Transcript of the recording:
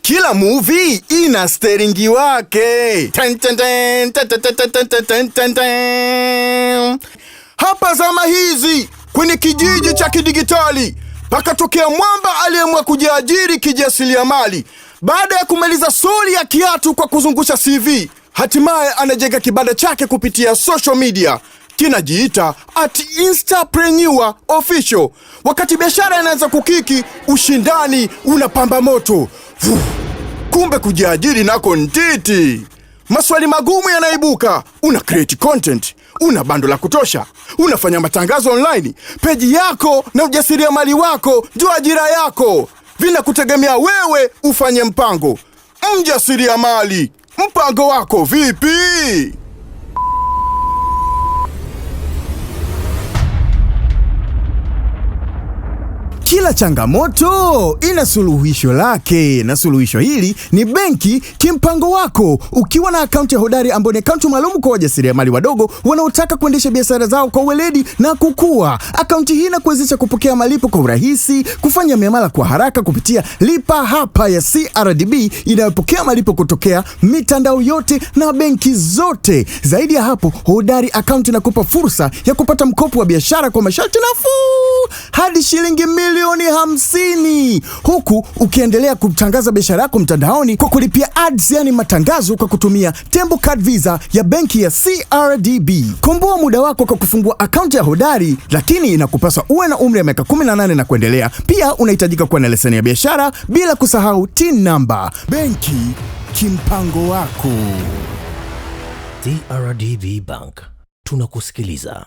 Kila movie ina steringi wake. Hapa zama hizi kwenye kijiji cha kidigitali pakatokea mwamba aliyeamua kujiajiri kijasiriamali. Baada ya kumaliza soli ya kiatu kwa kuzungusha CV, hatimaye anajenga kibanda chake kupitia social media. Kinajiita @Instapreneur Official. Wakati biashara inaanza kukiki, ushindani unapamba moto. Kumbe kujiajiri nako ntiti. Maswali magumu yanaibuka. Una create content, una bando la kutosha, unafanya matangazo online, peji yako na ujasiriamali wako ndio ajira yako. Vinakutegemea wewe ufanye mpango. Mjasiriamali, mpango wako vipi? Kila changamoto ina suluhisho lake, na suluhisho hili ni benki Kimpango Wako. Ukiwa na akaunti ya Hodari ambayo ni akaunti maalum kwa wajasiriamali wadogo wanaotaka kuendesha biashara zao kwa weledi na kukua. Akaunti hii inakuwezesha kupokea malipo kwa urahisi, kufanya miamala kwa haraka kupitia Lipa Hapa ya CRDB inayopokea malipo kutokea mitandao yote na benki zote. Zaidi ya hapo, Hodari akaunti inakupa fursa ya kupata mkopo wa biashara kwa masharti nafuu hadi shilingi milioni 50, huku ukiendelea kutangaza biashara yako mtandaoni kwa kulipia ads, yani matangazo, kwa kutumia Tembo Card Visa ya benki ya CRDB. Komboa muda wako kwa kufungua akaunti ya Hodari, lakini inakupaswa uwe na umri wa miaka 18 na kuendelea. Pia unahitajika kuwa na leseni ya biashara, bila kusahau TIN number. Benki Kimpango Wako. CRDB Bank, tunakusikiliza.